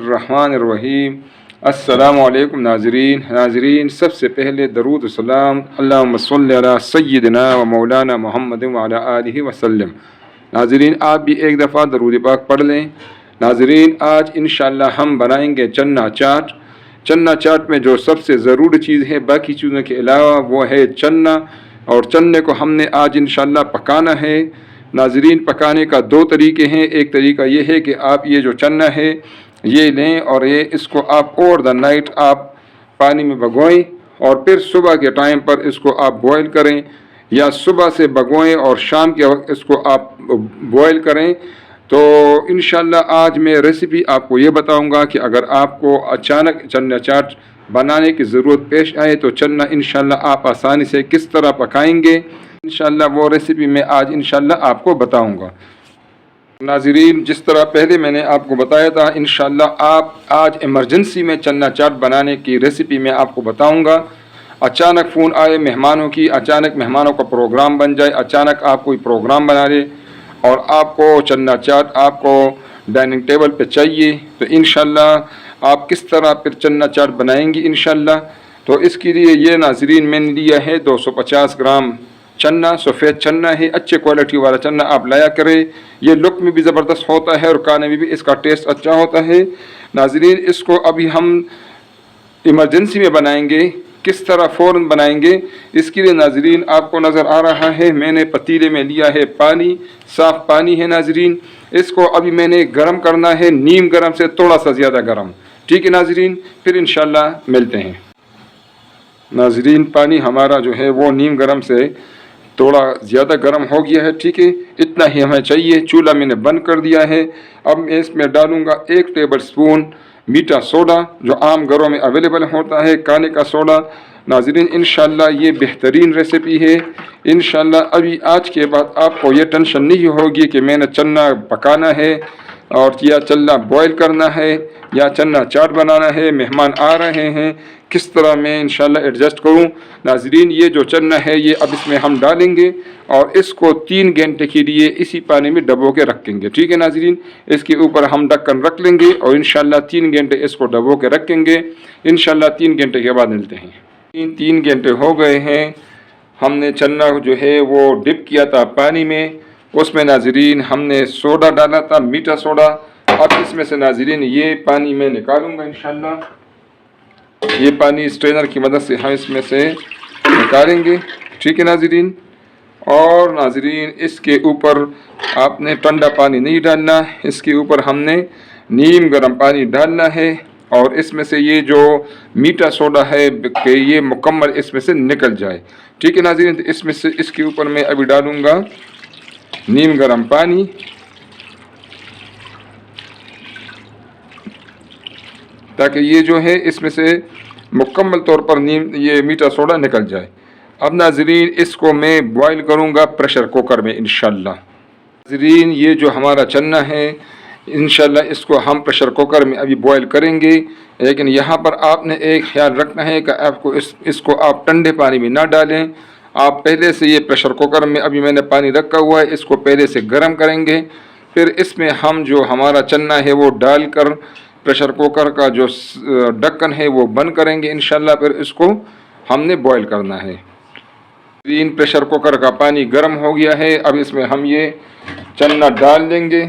الرحمن الرحیم۔ السلام علیکم ناظرین سب سے پہلے درود و سلام اللہم صلی علی سیدنا و مولانا محمد وعلی آلہ وسلم۔ ناظرین آپ بھی ایک دفعہ درود پاک پڑھ لیں۔ ناظرین آج انشاءاللہ ہم بنائیں گے چنا چاٹ۔ چنا چاٹ میں جو سب سے ضروری چیز ہے باقی چیزوں کے علاوہ وہ ہے چنا، اور چنے کو ہم نے آج انشاءاللہ پکانا ہے۔ ناظرین پکانے کا دو طریقے ہیں۔ ایک طریقہ یہ ہے کہ آپ یہ جو چنا ہے یہ لیں اور اس کو آپ اوور دا نائٹ آپ پانی میں بھگوئیں اور پھر صبح کے ٹائم پر اس کو آپ بوائل کریں، یا صبح سے بھگوئیں اور شام کے وقت اس کو آپ بوائل کریں۔ تو انشاءاللہ آج میں ریسیپی آپ کو یہ بتاؤں گا کہ اگر آپ کو اچانک چنا چاٹ بنانے کی ضرورت پیش آئے تو چنا انشاءاللہ آپ آسانی سے کس طرح پکائیں گے، انشاءاللہ وہ ریسیپی میں آج انشاءاللہ آپ کو بتاؤں گا۔ ناظرین جس طرح پہلے میں نے آپ کو بتایا تھا انشاءاللہ آپ آج ایمرجنسی میں چنا چاٹ بنانے کی ریسیپی میں آپ کو بتاؤں گا۔ اچانک فون آئے مہمانوں کی، اچانک مہمانوں کا پروگرام بن جائے، اچانک آپ کوئی پروگرام بنا لے اور آپ کو چنا چاٹ آپ کو ڈائننگ ٹیبل پہ چاہیے، تو انشاءاللہ آپ کس طرح پھر چنا چاٹ بنائیں گی انشاءاللہ۔ تو اس کے لیے یہ ناظرین میں نے لیا ہے 250 گرام چنا، سفید چنا ہے، اچھے کوالٹی والا چنا آپ لایا کریں۔ یہ لک میں بھی زبردست ہوتا ہے اور کھانے میں بھی اس کا ٹیسٹ اچھا ہوتا ہے۔ ناظرین اس کو ابھی ہم ایمرجنسی میں بنائیں گے، کس طرح فوراً بنائیں گے اس کے لیے ناظرین آپ کو نظر آ رہا ہے میں نے پتیلے میں لیا ہے پانی، صاف پانی ہے ناظرین۔ اس کو ابھی میں نے گرم کرنا ہے، نیم گرم سے تھوڑا سا زیادہ گرم، ٹھیک ہے ناظرین، پھر انشاءاللہ ملتے ہیں۔ ناظرین پانی ہمارا جو ہے وہ نیم گرم سے تھوڑا زیادہ گرم ہو گیا ہے، ٹھیک ہے، اتنا ہی ہمیں چاہیے۔ چولہا میں نے بند کر دیا ہے۔ اب میں اس میں ڈالوں گا 1 ٹیبل سپون میٹھا سوڈا، جو عام گھروں میں اویلیبل ہوتا ہے کھانے کا سوڈا۔ ناظرین انشاءاللہ یہ بہترین ریسیپی ہے۔ انشاءاللہ ابھی آج کے بعد آپ کو یہ ٹینشن نہیں ہوگی کہ میں نے چنا پکانا ہے اور یا چنا بوائل کرنا ہے یا چنا چاٹ بنانا ہے، مہمان آ رہے ہیں، کس طرح میں انشاءاللہ ایڈجسٹ کروں۔ ناظرین یہ جو چنا ہے یہ اب اس میں ہم ڈالیں گے اور اس کو 3 گھنٹے کے لیے اسی پانی میں ڈبو کے رکھیں گے، ٹھیک ہے ناظرین۔ اس کے اوپر ہم ڈھکن رکھ لیں گے اور انشاءاللہ 3 گھنٹے اس کو ڈبو کے رکھیں گے۔ انشاءاللہ 3 گھنٹے کے بعد ملتے ہیں۔ 3 گھنٹے ہو گئے ہیں، ہم نے چنا جو ہے وہ ڈپ کیا تھا پانی میں، اس میں ناظرین ہم نے سوڈا ڈالا تھا، میٹھا سوڈا۔ اب اس میں سے ناظرین یہ پانی میں نکالوں گا انشاءاللہ۔ یہ پانی اسٹرینر کی مدد سے ہم اس میں سے نکالیں گے، ٹھیک ہے ناظرین۔ اور ناظرین اس کے اوپر آپ نے ٹھنڈا پانی نہیں ڈالنا، اس کے اوپر ہم نے نیم گرم پانی ڈالنا ہے اور اس میں سے یہ جو میٹھا سوڈا ہے کہ یہ مکمل اس میں سے نکل جائے، ٹھیک ہے ناظرین۔ تو اس میں سے اس کے اوپر میں ابھی ڈالوں گا نیم گرم پانی، تاکہ یہ جو ہے اس میں سے مکمل طور پر یہ میٹھا سوڈا نکل جائے۔ اب ناظرین اس کو میں بوائل کروں گا پریشر کوکر میں انشاءاللہ۔ ناظرین یہ جو ہمارا چنا ہے انشاءاللہ اس کو ہم پریشر کوکر میں ابھی بوائل کریں گے، لیکن یہاں پر آپ نے ایک خیال رکھنا ہے کہ آپ کو اس کو آپ ٹھنڈے پانی میں نہ ڈالیں۔ آپ پہلے سے یہ پریشر کوکر میں ابھی میں نے پانی رکھا ہوا ہے، اس کو پہلے سے گرم کریں گے، پھر اس میں ہم جو ہمارا چنا ہے وہ ڈال کر پریشر کوکر کا جو ڈھکن ہے وہ بند کریں گے انشاءاللہ، پھر اس کو ہم نے بوائل کرنا ہے۔ پریشر کوکر کا پانی گرم ہو گیا ہے، اب اس میں ہم یہ چنا ڈال دیں گے۔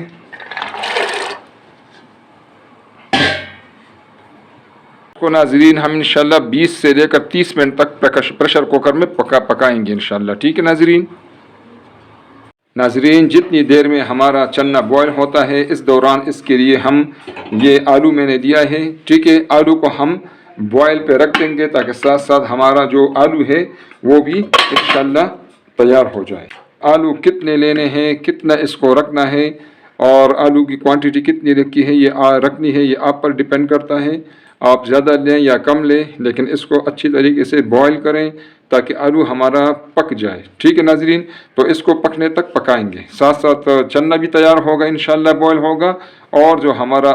کو ناظرین ہم انشاءاللہ 20 سے لے کر 30 منٹ تک پریشر کوکر میں پکائیں گے انشاءاللہ، ٹھیک ہے ناظرین۔ ناظرین جتنی دیر میں ہمارا چنا بوائل ہوتا ہے اس دوران اس کے لیے ہم یہ آلو میں نے دیا ہے، ٹھیک ہے، آلو کو ہم بوائل پہ رکھ دیں گے تاکہ ساتھ ساتھ ہمارا جو آلو ہے وہ بھی انشاءاللہ تیار ہو جائے۔ آلو کتنے لینے ہیں، کتنا اس کو رکھنا ہے اور آلو کی کوانٹٹی کتنی رکھی ہے یہ رکھنی ہے، یہ آپ پر ڈیپینڈ کرتا ہے، آپ زیادہ لیں یا کم لیں، لیکن اس کو اچھی طریقے سے بوائل کریں تاکہ آلو ہمارا پک جائے، ٹھیک ہے ناظرین۔ تو اس کو پکنے تک پکائیں گے، ساتھ ساتھ چنا بھی تیار ہوگا انشاءاللہ، بوائل ہوگا، اور جو ہمارا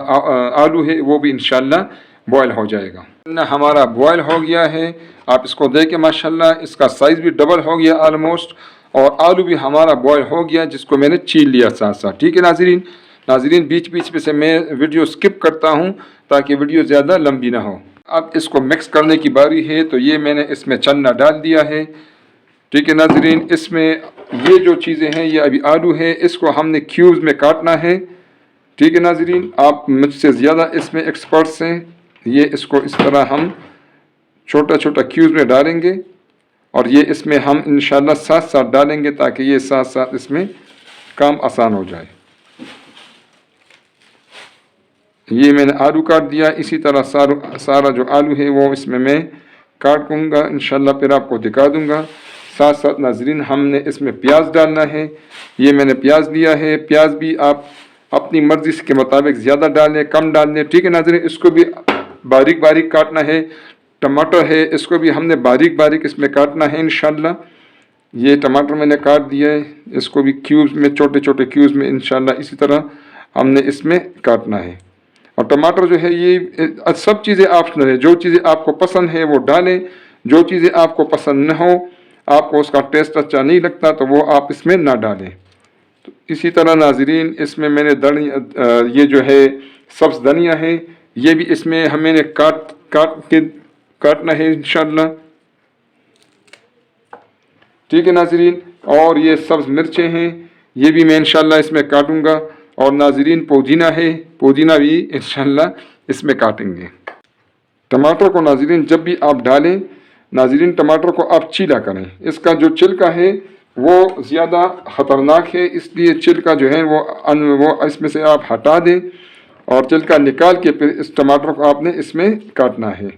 آلو ہے وہ بھی انشاءاللہ بوائل ہو جائے گا۔ چنا ہمارا بوائل ہو گیا ہے، آپ اس کو دیکھیں ماشاءاللہ اس کا سائز بھی ڈبل ہو گیا آلموسٹ، اور آلو بھی ہمارا بوائل ہو گیا جس کو میں نے چھیل لیا ساتھ ساتھ، ٹھیک ہے ناظرین۔ ناظرین بیچ بیچ میں سے میں ویڈیو سکپ کرتا ہوں تاکہ ویڈیو زیادہ لمبی نہ ہو۔ اب اس کو مکس کرنے کی باری ہے، تو یہ میں نے اس میں چنا ڈال دیا ہے، ٹھیک ہے ناظرین۔ اس میں یہ جو چیزیں ہیں، یہ ابھی آلو ہے، اس کو ہم نے کیوبز میں کاٹنا ہے، ٹھیک ہے ناظرین۔ آپ مجھ سے زیادہ اس میں ایکسپرٹس ہیں، یہ اس کو اس طرح ہم چھوٹا چھوٹا کیوبز میں ڈالیں گے، اور یہ اس میں ہم انشاءاللہ ساتھ ساتھ ڈالیں گے تاکہ یہ ساتھ ساتھ اس میں کام آسان ہو جائے۔ یہ میں نے آلو کاٹ دیا، اسی طرح سارا جو آلو ہے وہ اس میں کاٹ دوں گا، انشاءاللہ پھر آپ کو دکھا دوں گا۔ ساتھ ساتھ ناظرین ہم نے اس میں پیاز ڈالنا ہے، یہ میں نے پیاز لیا ہے، پیاز بھی آپ اپنی مرضی کے مطابق زیادہ ڈالیں کم ڈالیں، ٹھیک ہے ناظرین۔ اس کو بھی باریک باریک کاٹنا ہے۔ ٹماٹر ہے، اس کو بھی ہم نے باریک باریک اس میں کاٹنا ہے انشاءاللہ۔ یہ ٹماٹر میں نے کاٹ دیا ہے، اس کو بھی کیوبز میں چھوٹے چھوٹے کیوبز میں انشاءاللہ اسی طرح ہم نے اس میں کاٹنا ہے۔ اور ٹماٹر جو ہے یہ سب چیزیں آپشنل ہے، جو چیزیں آپ کو پسند ہے وہ ڈالیں، جو چیزیں آپ کو پسند نہ ہو، آپ کو اس کا ٹیسٹ اچھا نہیں لگتا تو وہ آپ اس میں نہ ڈالیں۔ تو اسی طرح ناظرین اس میں نے یہ جو ہے سبز دھنیا ہے، یہ بھی اس میں ہمیں نے کاٹنا ہے انشاءاللہ، ٹھیک ہے ناظرین۔ اور یہ سبز مرچیں ہیں، یہ بھی میں انشاءاللہ اس میں کاٹوں گا۔ اور ناظرین پودینہ ہے، پودینہ بھی انشاءاللہ اس میں کاٹیں گے۔ ٹماٹر کو ناظرین جب بھی آپ ڈالیں، ناظرین ٹماٹر کو آپ چیلا کریں، اس کا جو چھلکا ہے وہ زیادہ خطرناک ہے، اس لیے چھلکا جو ہے وہ اس میں سے آپ ہٹا دیں، اور چھلکا نکال کے پھر اس ٹماٹر کو آپ نے اس میں کاٹنا ہے۔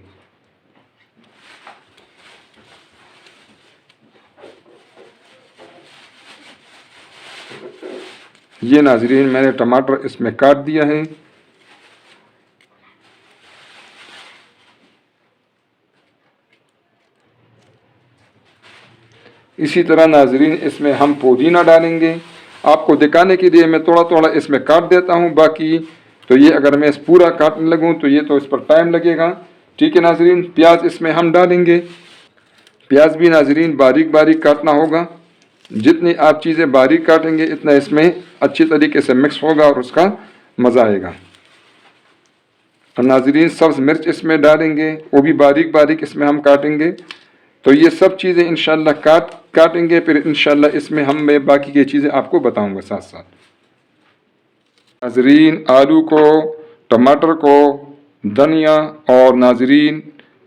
یہ ناظرین میں نے ٹماٹر اس میں کاٹ دیا ہے۔ اسی طرح ناظرین اس میں ہم پودینہ ڈالیں گے۔ آپ کو دکھانے کے لیے میں تھوڑا تھوڑا اس میں کاٹ دیتا ہوں، باقی تو یہ اگر میں اس پورا کاٹنے لگوں تو یہ تو اس پر ٹائم لگے گا، ٹھیک ہے ناظرین۔ پیاز اس میں ہم ڈالیں گے، پیاز بھی ناظرین باریک باریک کاٹنا ہوگا، جتنی آپ چیزیں باریک کاٹیں گے اتنا اس میں اچھی طریقے سے مکس ہوگا اور اس کا مزہ آئے گا۔ اور ناظرین سبز مرچ اس میں ڈالیں گے، وہ بھی باریک باریک اس میں ہم کاٹیں گے۔ تو یہ سب چیزیں انشاءاللہ کاٹیں گے، پھر انشاءاللہ اس میں میں باقی کی چیزیں آپ کو بتاؤں گا ساتھ ساتھ۔ ناظرین آلو کو، ٹماٹر کو، دھنیا اور ناظرین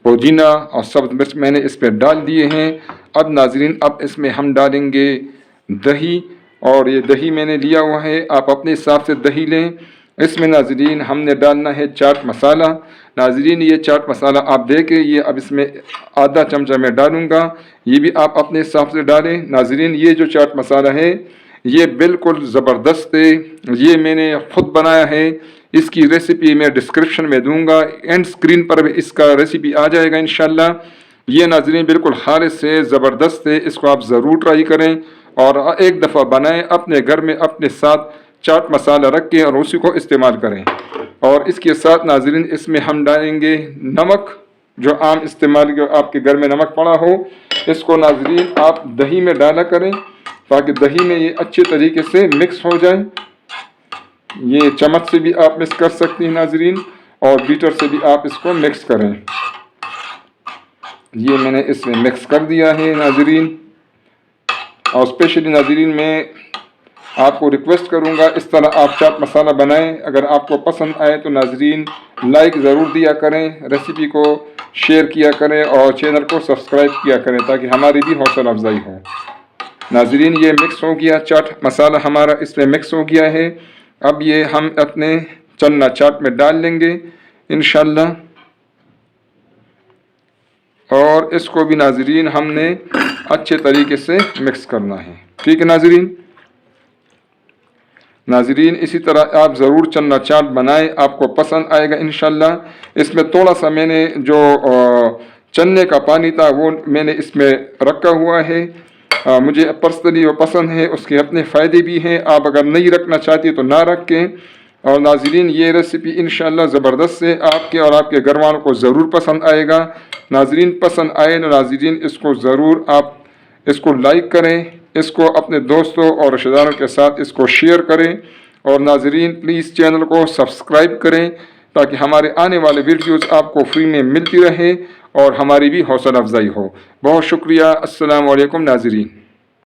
پودینہ اور سبز مرچ میں نے اس پہ ڈال دیے ہیں۔ اب ناظرین اس میں ہم ڈالیں گے دہی، اور یہ دہی میں نے لیا ہوا ہے، آپ اپنے حساب سے دہی لیں۔ اس میں ناظرین ہم نے ڈالنا ہے چاٹ مسالہ۔ ناظرین یہ چاٹ مسالہ آپ دیکھیں، یہ اب اس میں آدھا چمچہ میں ڈالوں گا، یہ بھی آپ اپنے حساب سے ڈالیں۔ ناظرین یہ جو چاٹ مسالہ ہے یہ بالکل زبردست ہے، یہ میں نے خود بنایا ہے، اس کی ریسیپی میں ڈسکرپشن میں دوں گا، اینڈ اسکرین پر بھی اس کا ریسیپی آ جائے گا انشاءاللہ۔ یہ ناظرین بالکل خالص ہے، زبردست ہے، اس کو آپ ضرور ٹرائی کریں اور ایک دفعہ بنائیں اپنے گھر میں، اپنے ساتھ چاٹ مسالہ رکھ کے اور اسی کو استعمال کریں۔ اور اس کے ساتھ ناظرین اس میں ہم ڈالیں گے نمک، جو عام استعمال جو آپ کے گھر میں نمک پڑا ہو، اس کو ناظرین آپ دہی میں ڈالا کریں تاکہ دہی میں یہ اچھے طریقے سے مکس ہو جائے۔ یہ چمچ سے بھی آپ مکس کر سکتے ہیں ناظرین، اور بیٹر سے بھی آپ اس کو مکس کریں۔ یہ میں نے اس میں مکس کر دیا ہے ناظرین، اور اسپیشلی ناظرین میں آپ کو ریکویسٹ کروں گا اس طرح آپ چاٹ مسالہ بنائیں۔ اگر آپ کو پسند آئے تو ناظرین لائک ضرور دیا کریں، ریسیپی کو شیئر کیا کریں اور چینل کو سبسکرائب کیا کریں تاکہ ہماری بھی حوصلہ افزائی ہو۔ ناظرین یہ مکس ہو گیا، چاٹ مسالہ ہمارا اس میں مکس ہو گیا ہے۔ اب یہ ہم اپنے چنا چاٹ میں ڈال لیں گے انشاءاللہ، اور اس کو بھی ناظرین ہم نے اچھے طریقے سے مکس کرنا ہے، ٹھیک ہے ناظرین۔ ناظرین اسی طرح آپ ضرور چنا چاٹ بنائیں، آپ کو پسند آئے گا انشاءاللہ۔ اس میں تھوڑا سا میں نے جو چنے کا پانی تھا وہ میں نے اس میں رکھا ہوا ہے، مجھے پرسنلی وہ پسند ہے، اس کے اپنے فائدے بھی ہیں، آپ اگر نہیں رکھنا چاہتے تو نہ رکھیں۔ اور ناظرین یہ ریسیپی انشاءاللہ زبردست ہے، آپ کے اور آپ کے گھر والوں کو ضرور پسند آئے گا۔ ناظرین پسند آئے تو ناظرین اس کو ضرور آپ اس کو لائک کریں، اس کو اپنے دوستوں اور رشتہ داروں کے ساتھ اس کو شیئر کریں، اور ناظرین پلیز چینل کو سبسکرائب کریں تاکہ ہمارے آنے والے ویڈیوز آپ کو فری میں ملتی رہے اور ہماری بھی حوصلہ افزائی ہو۔ بہت شکریہ۔ السلام علیکم ناظرین۔